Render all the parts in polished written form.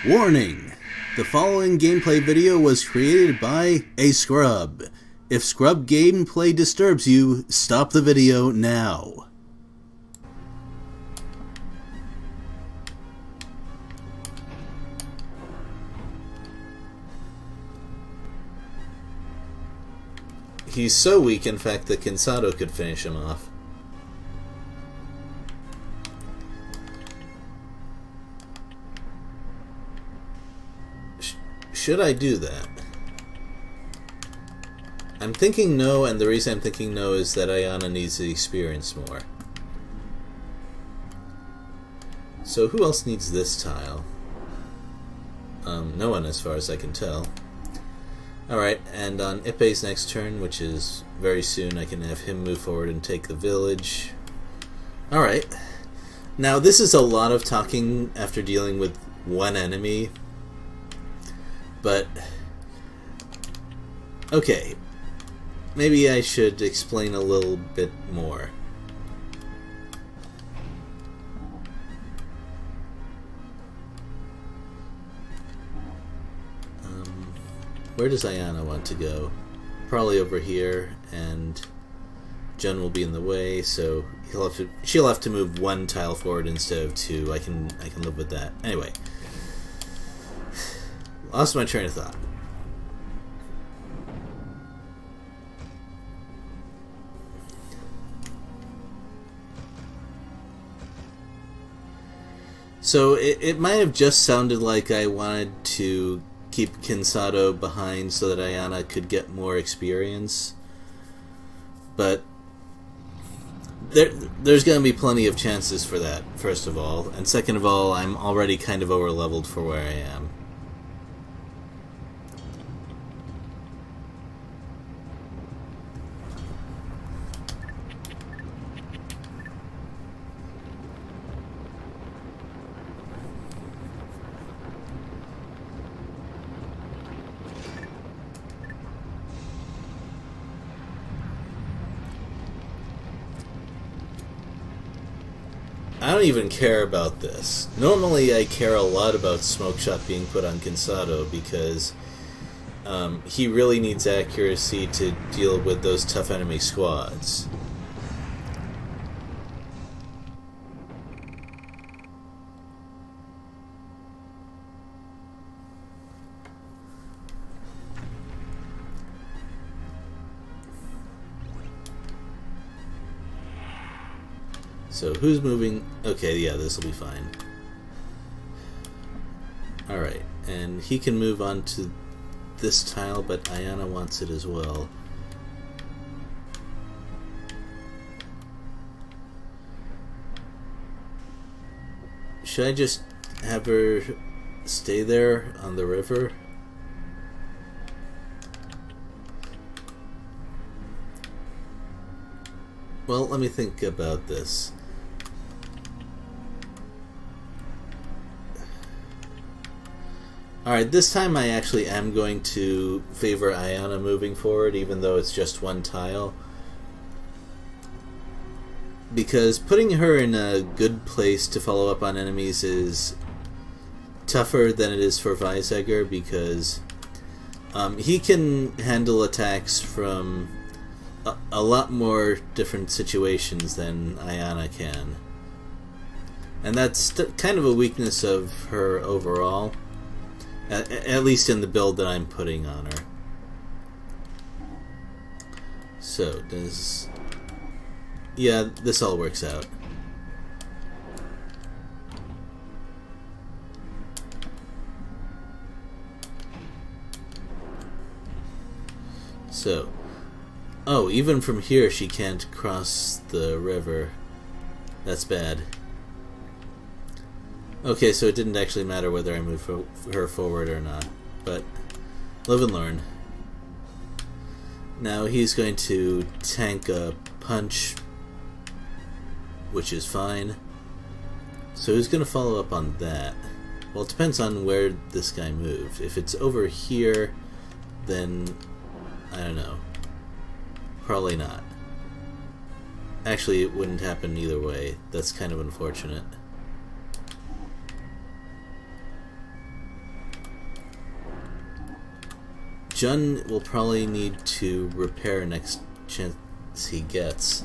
Warning! The following gameplay video was created by a scrub. If scrub gameplay disturbs you, stop the video now. He's so weak, in fact, that Kinsado could finish him off. Should I do that? I'm thinking no, and the reason I'm thinking no is that Ayana needs the experience more. So who else needs this tile? No one, as far as I can tell. Alright, and on Ippei's next turn, which is very soon, I can have him move forward and take the village. Alright. Now, this is a lot of talking after dealing with one enemy. But, okay, maybe I should explain a little bit more. Where does Ayana want to go? Probably over here, and Jun will be in the way, so she'll have to move one tile forward instead of two. I can live with that. Anyway. Lost my train of thought. So it might have just sounded like I wanted to keep Kinsado behind so that Ayana could get more experience. But there's going to be plenty of chances for that, first of all. And second of all, I'm already kind of over-leveled for where I am. I don't even care about this. Normally I care a lot about Smoke Shot being put on Kinsado because he really needs accuracy to deal with those tough enemy squads. So who's moving? Okay, yeah, this will be fine. Alright, and he can move on to this tile, but Ayana wants it as well. Should I just have her stay there on the river? Well, let me think about this. Alright, this time I actually am going to favor Ayana moving forward, even though it's just one tile. Because putting her in a good place to follow up on enemies is tougher than it is for Weizsäcker, because he can handle attacks from a lot more different situations than Ayana can. And that's kind of a weakness of her overall. At least in the build that I'm putting on her. So, yeah, this all works out. So, oh, even from here she can't cross the river. That's bad. Okay, so it didn't actually matter whether I moved her forward or not, but live and learn. Now he's going to tank a punch, which is fine. So who's going to follow up on that? Well, it depends on where this guy moved. If it's over here, then I don't know. Probably not. Actually, it wouldn't happen either way. That's kind of unfortunate. Jun will probably need to repair next chance he gets.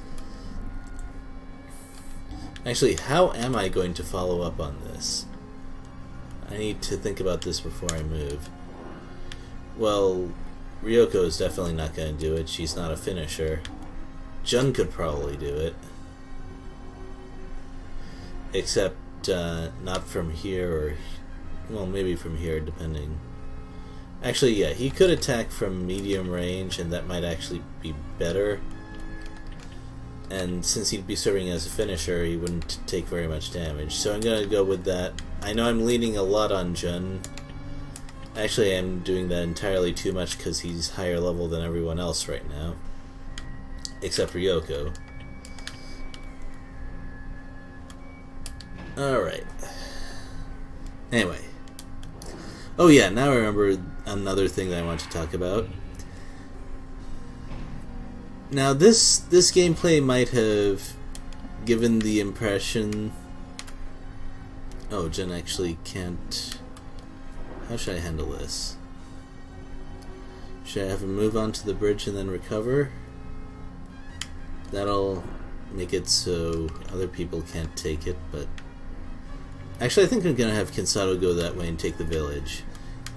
Actually, how am I going to follow up on this? I need to think about this before I move. Well, Ryoko is definitely not going to do it. She's not a finisher. Jun could probably do it. Except not from here, or... well, maybe from here, depending. Actually, yeah, he could attack from medium range, and that might actually be better. And since he'd be serving as a finisher, he wouldn't take very much damage. So I'm going to go with that. I know I'm leaning a lot on Jun. Actually, I'm doing that entirely too much because he's higher level than everyone else right now. Except Ryoko. Alright. Anyway. Oh yeah, now I remember another thing that I want to talk about. Now this gameplay might have given the impression... oh, Jun actually can't... how should I handle this? Should I have him move onto the bridge and then recover? That'll make it so other people can't take it, but... actually, I think I'm going to have Kinsato go that way and take the village.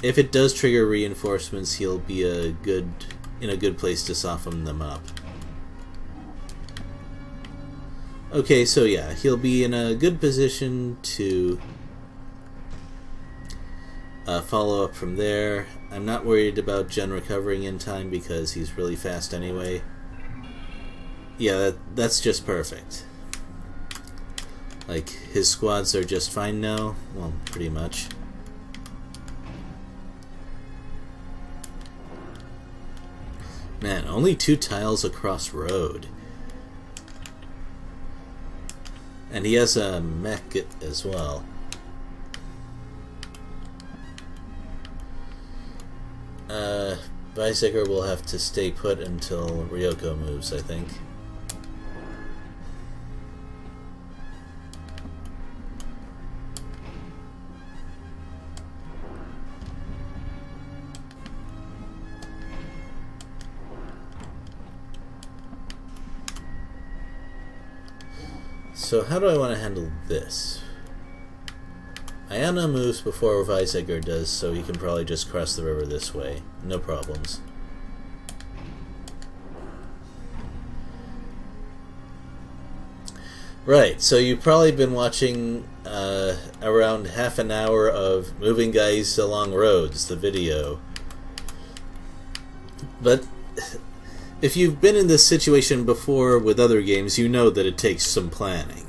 If it does trigger reinforcements, he'll be in a good place to soften them up. Okay, so yeah, he'll be in a good position to follow up from there. I'm not worried about Jun recovering in time because he's really fast anyway. Yeah, that's just perfect. Like, his squads are just fine now. Well, pretty much. Man, only 2 tiles across road. And he has a mech as well. Weizsäcker will have to stay put until Ryoko moves, I think. So how do I want to handle this? Ayana moves before Weizsäcker does, so he can probably just cross the river this way. No problems. Right, so you've probably been watching around half an hour of Moving Guys Along Roads, the video. But if you've been in this situation before with other games, you know that it takes some planning.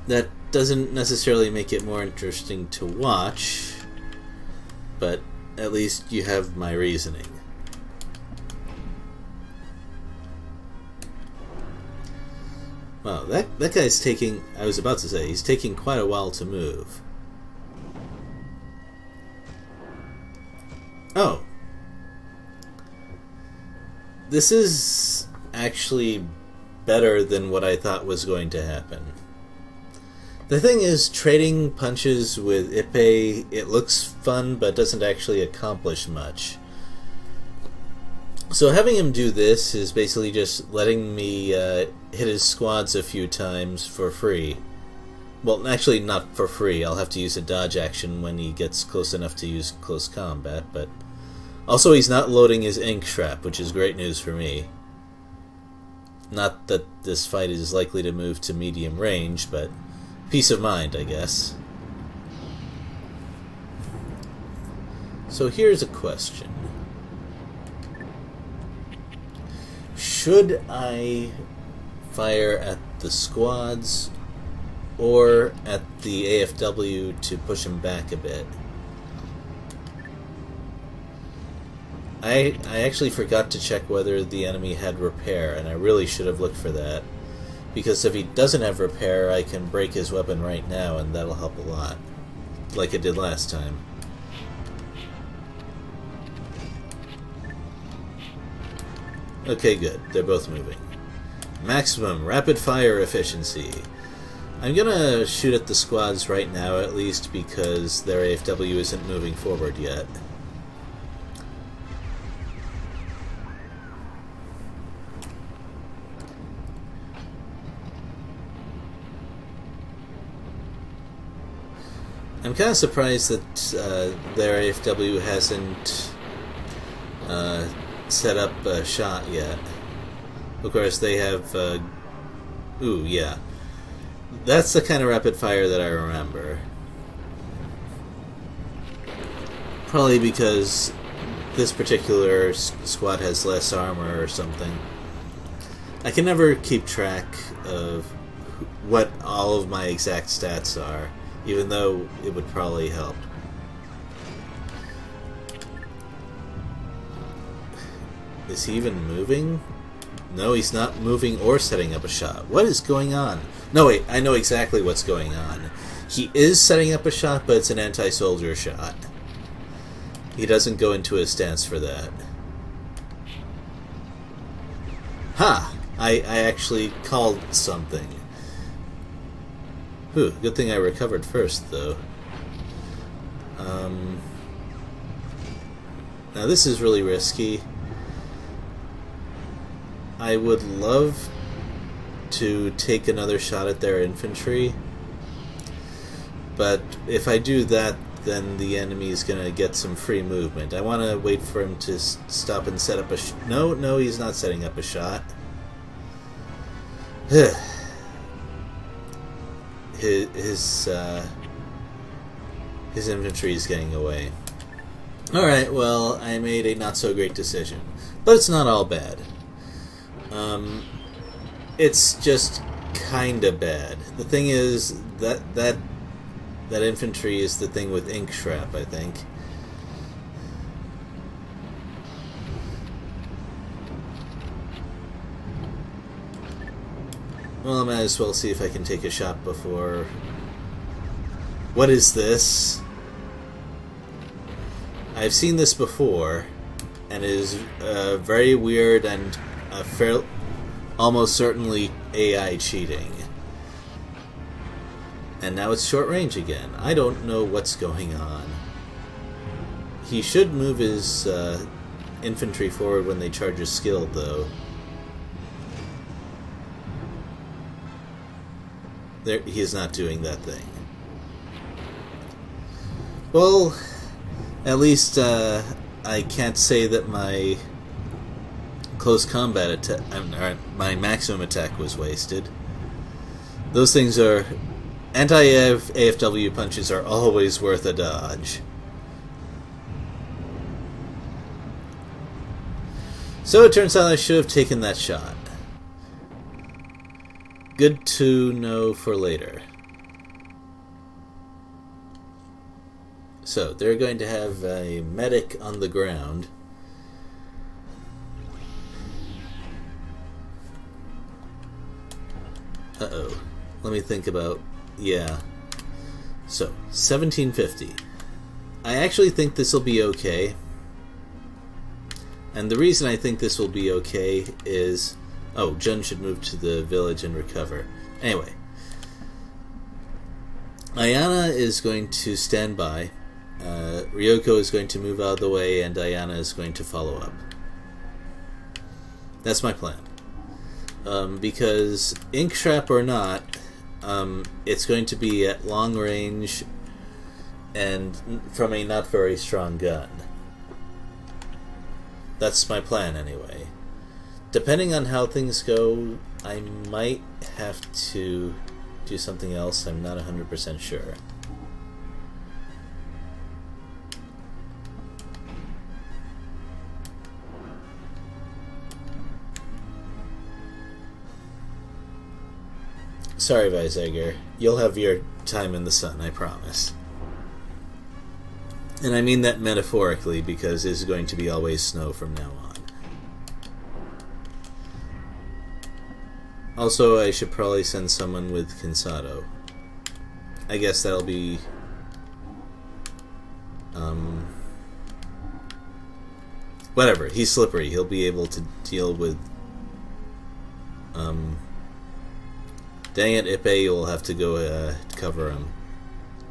That doesn't necessarily make it more interesting to watch, but at least you have my reasoning. Wow, that guy's taking... I was about to say, he's taking quite a while to move. Oh. This is actually better than what I thought was going to happen. The thing is, trading punches with Ippei, it looks fun, but doesn't actually accomplish much. So having him do this is basically just letting me hit his squads a few times for free. Well, actually not for free. I'll have to use a dodge action when he gets close enough to use close combat, but... also, he's not loading his ink trap, which is great news for me. Not that this fight is likely to move to medium range, but peace of mind, I guess. So here's a question. Should I fire at the squads or at the AFW to push him back a bit? I actually forgot to check whether the enemy had repair, and I really should have looked for that. Because if he doesn't have repair, I can break his weapon right now, and that'll help a lot. Like it did last time. Okay, good. They're both moving. Maximum rapid fire efficiency. I'm gonna shoot at the squads right now, at least, because their AFW isn't moving forward yet. I'm kind of surprised that their AFW hasn't set up a shot yet. Of course, they have... ooh, yeah. That's the kind of rapid fire that I remember. Probably because this particular squad has less armor or something. I can never keep track of what all of my exact stats are, even though it would probably help. Is he even moving? No, he's not moving or setting up a shot. What is going on? No, wait, I know exactly what's going on. He is setting up a shot, but it's an anti-soldier shot. He doesn't go into a stance for that. Ha! I actually called something. Whew, good thing I recovered first, though. Now this is really risky. I would love to take another shot at their infantry, but if I do that, then the enemy is going to get some free movement. I want to wait for him to stop and set up a no, he's not setting up a shot. his infantry is getting away. Alright, well, I made a not-so-great decision. But it's not all bad. It's just kinda bad. The thing is, that infantry is the thing with ink shrap, I think. Well, I might as well see if I can take a shot before... What is this? I've seen this before, and it is very weird and almost certainly AI cheating. And now it's short range again. I don't know what's going on. He should move his infantry forward when they charge a skill, though. There, he is not doing that thing. Well, at least I can't say that my close combat attack, my maximum attack was wasted. Those things are... Anti-AFW punches are always worth a dodge. So it turns out I should have taken that shot. Good to know for later. So, they're going to have a medic on the ground. Uh-oh. Let me think about... Yeah. So, 1750. I actually think this will be okay. And the reason I think this will be okay is... Oh, Jun should move to the village and recover. Anyway. Ayana is going to stand by. Ryoko is going to move out of the way, and Ayana is going to follow up. That's my plan. Because, ink shrap or not, it's going to be at long range and from a not very strong gun. That's my plan, anyway. Depending on how things go, I might have to do something else. I'm not 100% sure. Sorry, Weizsäcker. You'll have your time in the sun, I promise. And I mean that metaphorically, because it's going to be always snow from now on. Also, I should probably send someone with Kinsado. I guess that'll be... whatever, he's slippery. He'll be able to deal with... Dang it, Ippei will have to go cover him.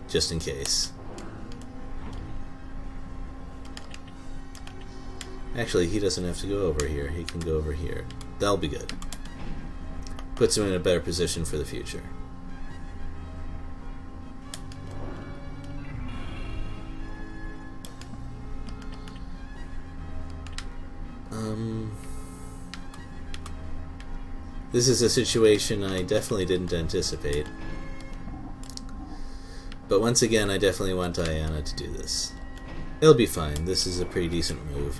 Just in case. Actually, he doesn't have to go over here. He can go over here. That'll be good. Puts him in a better position for the future. This is a situation I definitely didn't anticipate. But once again, I definitely want Diana to do this. It'll be fine. This is a pretty decent move.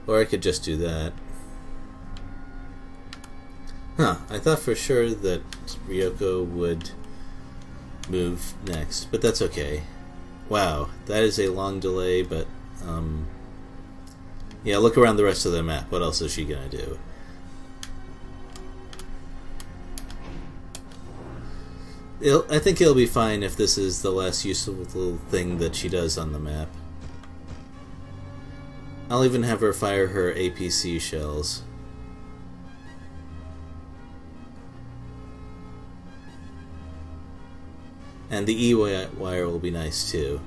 Or I could just do that. Huh, I thought for sure that Ryoko would move next, but that's okay. Wow, that is a long delay, but, yeah, look around the rest of the map. What else is she gonna do? I think it'll be fine if this is the last useful thing that she does on the map. I'll even have her fire her APC shells. And the E-wire will be nice too.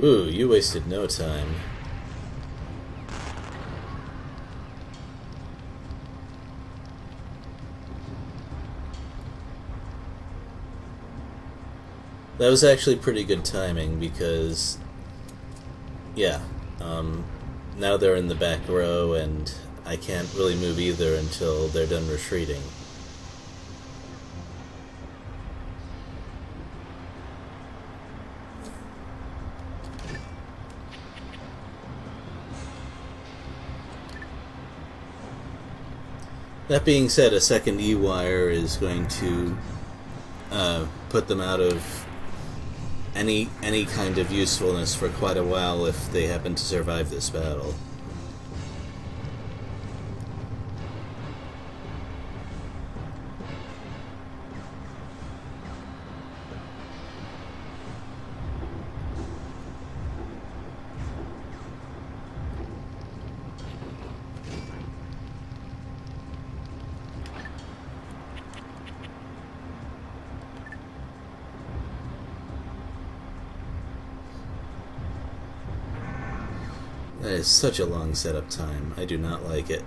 Ooh, you wasted no time. That was actually pretty good timing because, yeah, now they're in the back row and I can't really move either until they're done retreating. That being said, a second E-wire is going to put them out of any kind of usefulness for quite a while if they happen to survive this battle. That is such a long setup time. I do not like it.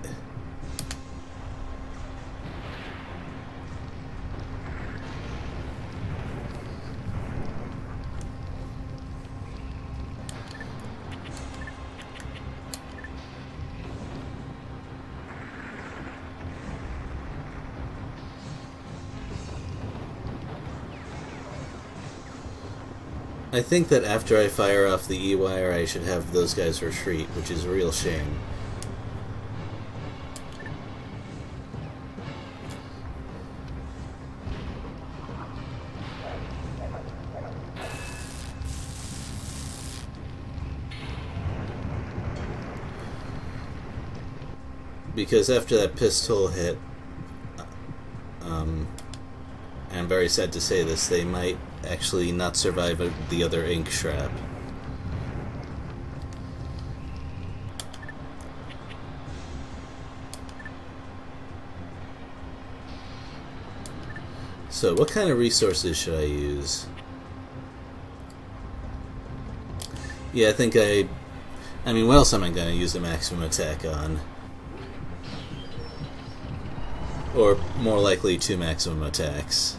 I think that after I fire off the E-wire, I should have those guys retreat, which is a real shame. Because after that pistol hit, I'm very sad to say this, they might actually not survive the other ink trap. So what kind of resources should I use? Yeah, I think I mean, what else am I going to use the maximum attack on? Or more likely, 2 maximum attacks.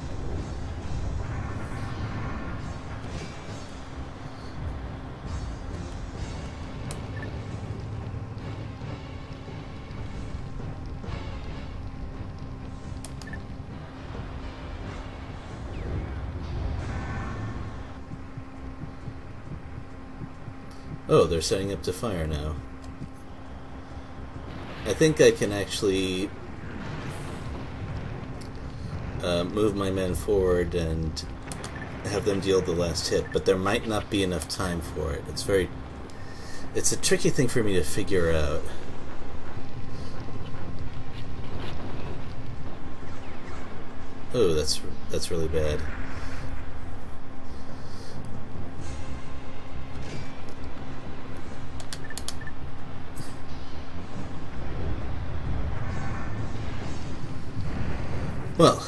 Oh, they're setting up to fire now. I think I can actually move my men forward and have them deal the last hit, but there might not be enough time for it. It's a tricky thing for me to figure out. Oh, that's really bad. Well,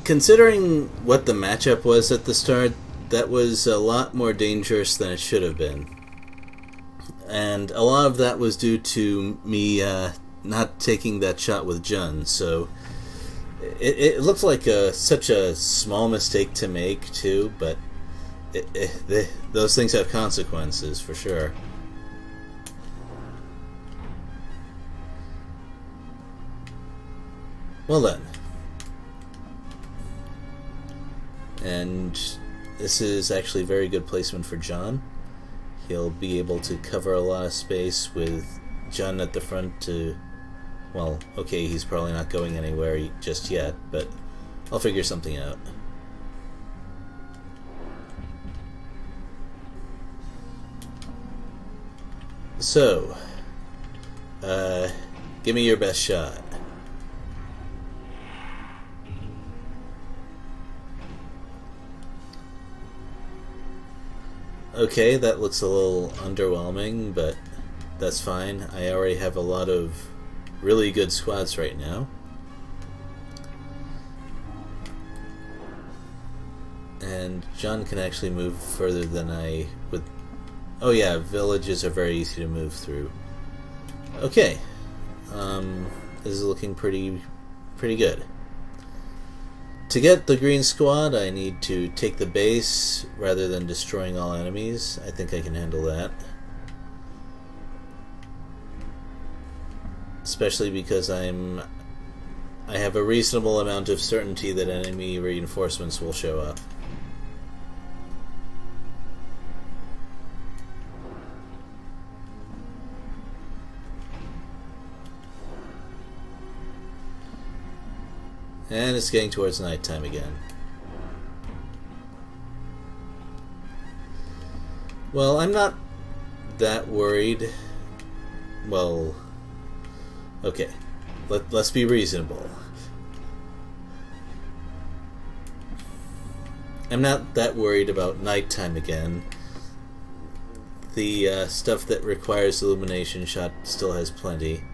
considering what the matchup was at the start, that was a lot more dangerous than it should have been. And a lot of that was due to me not taking that shot with Jun, so it looks like such a small mistake to make, too, but those things have consequences, for sure. Well then. And this is actually very good placement for John. He'll be able to cover a lot of space with Jun at the front to... Well, okay, he's probably not going anywhere just yet, but I'll figure something out. So, give me your best shot. Okay, that looks a little underwhelming, but that's fine. I already have a lot of really good squads right now. And John can actually move further than I would... Oh yeah, villages are very easy to move through. Okay. This is looking pretty good. To get the green squad, I need to take the base rather than destroying all enemies. I think I can handle that. Especially because I have a reasonable amount of certainty that enemy reinforcements will show up. And it's getting towards nighttime again. Well, I'm not that worried. Well, okay. Let's be reasonable. I'm not that worried about nighttime again. The stuff that requires illumination shot still has plenty.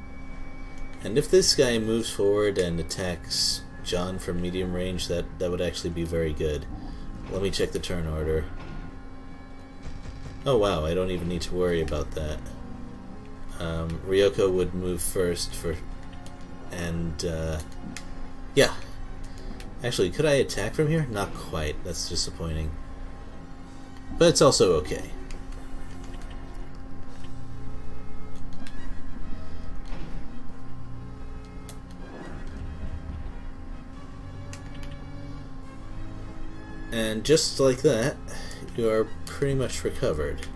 And if this guy moves forward and attacks John from medium range, that would actually be very good. Let me check the turn order. Oh wow, I don't even need to worry about that. Ryoko would move first yeah. Actually, could I attack from here? Not quite. That's disappointing. But it's also okay. And just like that, you are pretty much recovered.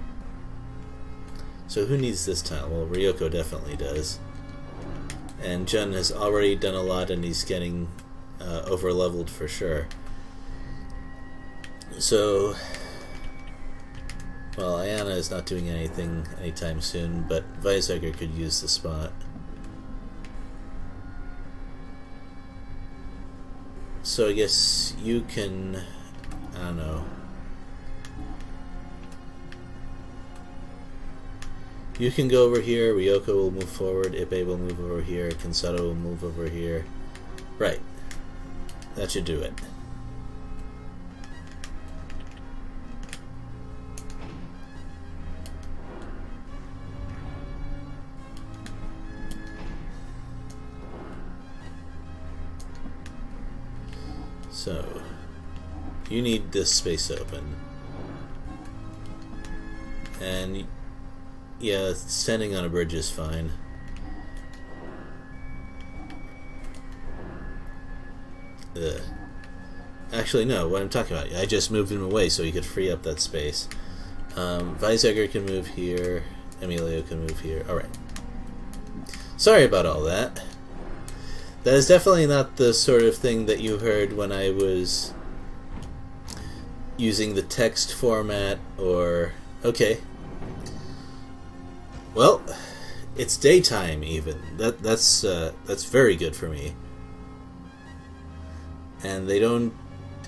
So who needs this tile? Well, Ryoko definitely does. And Jun has already done a lot and he's getting over-leveled for sure. So, well, Ayana is not doing anything anytime soon, but Weizsäcker could use the spot. So I guess you can... I don't know. You can go over here, Ryoko will move forward, Ippei will move over here, Kansato will move over here. Right. That should do it. So, you need this space open. And yeah, standing on a bridge is fine. Ugh. Actually, no, what I'm talking about, I just moved him away so he could free up that space. Weizsäcker can move here. Emilio can move here. Alright. Sorry about all that. That is definitely not the sort of thing that you heard when I was using the text format or... Okay. Well, it's daytime even. That's very good for me. And they don't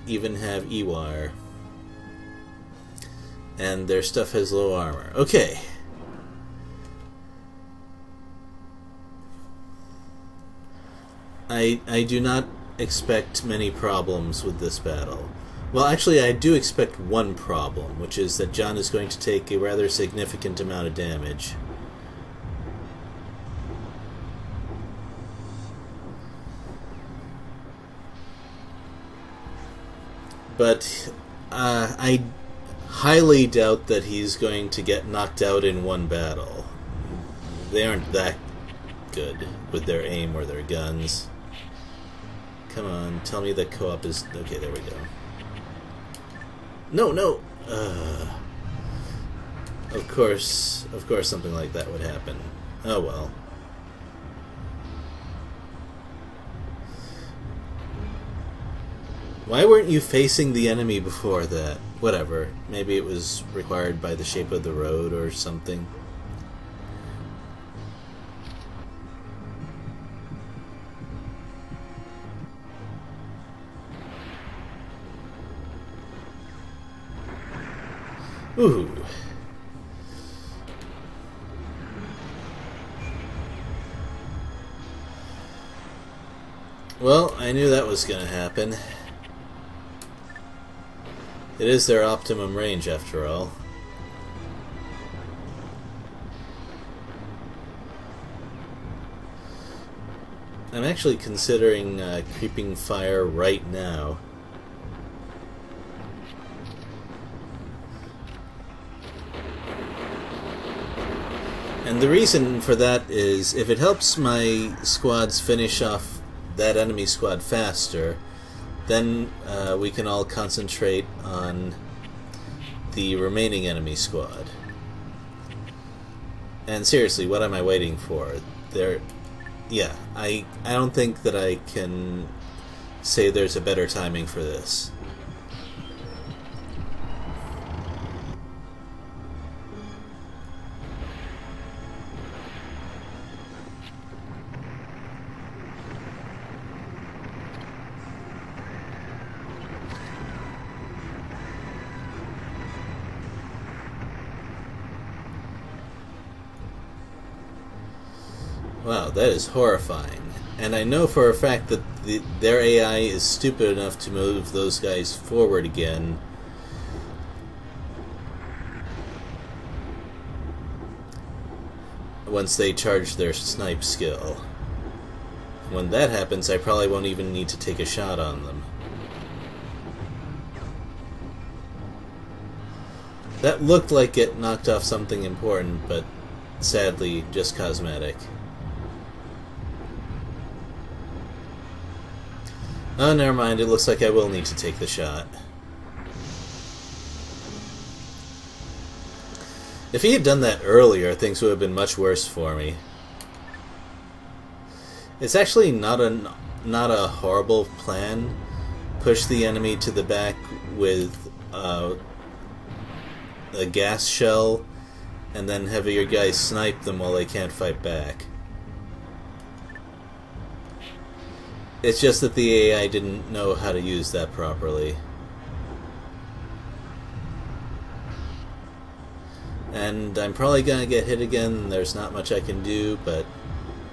even have Ewire. And their stuff has low armor. Okay. I do not expect many problems with this battle. Well, actually, I do expect one problem, which is that John is going to take a rather significant amount of damage. But I highly doubt that he's going to get knocked out in one battle. They aren't that good with their aim or their guns. Come on, tell me that co-op is... Okay, there we go. No, no! Of course something like that would happen. Oh well. Why weren't you facing the enemy before that? Whatever. Maybe it was required by the shape of the road or something. Ooh. Well, I knew that was going to happen. It is their optimum range, after all. I'm actually considering creeping fire right now. And the reason for that is, if it helps my squads finish off that enemy squad faster, then we can all concentrate on the remaining enemy squad. And seriously, what am I waiting for? Yeah, I don't think that I can say there's a better timing for this. Wow, that is horrifying. And I know for a fact that their AI is stupid enough to move those guys forward again. Once they charge their snipe skill. When that happens, I probably won't even need to take a shot on them. That looked like it knocked off something important, but sadly, just cosmetic. Oh, never mind. It looks like I will need to take the shot. If he had done that earlier, things would have been much worse for me. It's actually not a horrible plan. Push the enemy to the back with a gas shell, and then have your guys snipe them while they can't fight back. It's just that the AI didn't know how to use that properly. And I'm probably gonna get hit again. There's not much I can do, but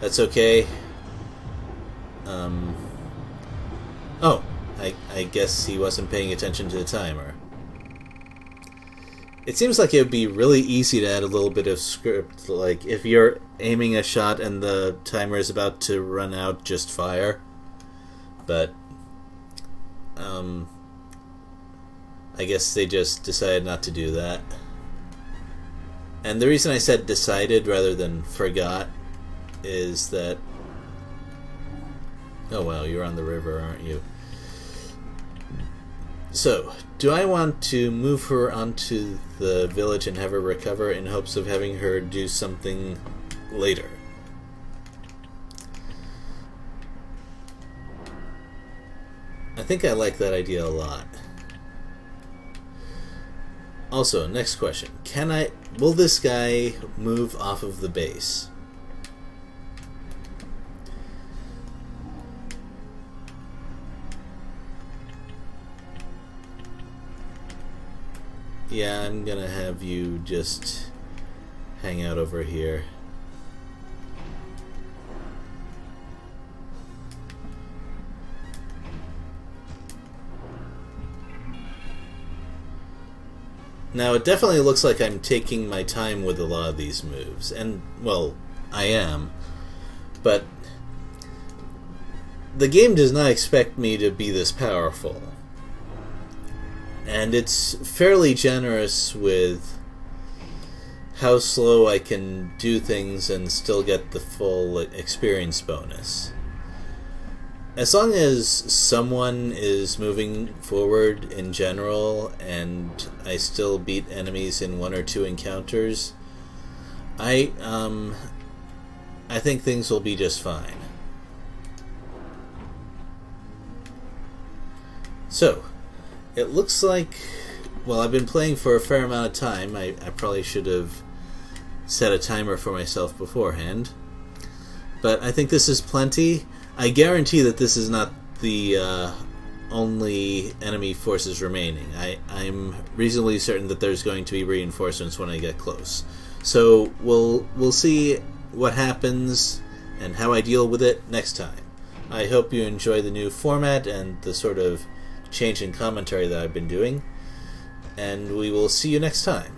that's okay. Oh, I guess he wasn't paying attention to the timer. It seems like it would be really easy to add a little bit of script, like if you're aiming a shot and the timer is about to run out, just fire. But I guess they just decided not to do that. And the reason I said decided rather than forgot is that... Oh wow, you're on the river, aren't you? So, do I want to move her onto the village and have her recover in hopes of having her do something later? I think I like that idea a lot. Also, next question. Will this guy move off of the base? Yeah, I'm gonna have you just hang out over here. Now, it definitely looks like I'm taking my time with a lot of these moves, and, well, I am, but the game does not expect me to be this powerful. And it's fairly generous with how slow I can do things and still get the full experience bonus. As long as someone is moving forward in general and I still beat enemies in 1 or 2 encounters, I think things will be just fine. So, it looks like, well, I've been playing for a fair amount of time. I probably should have set a timer for myself beforehand. But I think this is plenty. I guarantee that this is not the only enemy forces remaining. I'm reasonably certain that there's going to be reinforcements when I get close. So we'll see what happens and how I deal with it next time. I hope you enjoy the new format and the sort of change in commentary that I've been doing, and we will see you next time.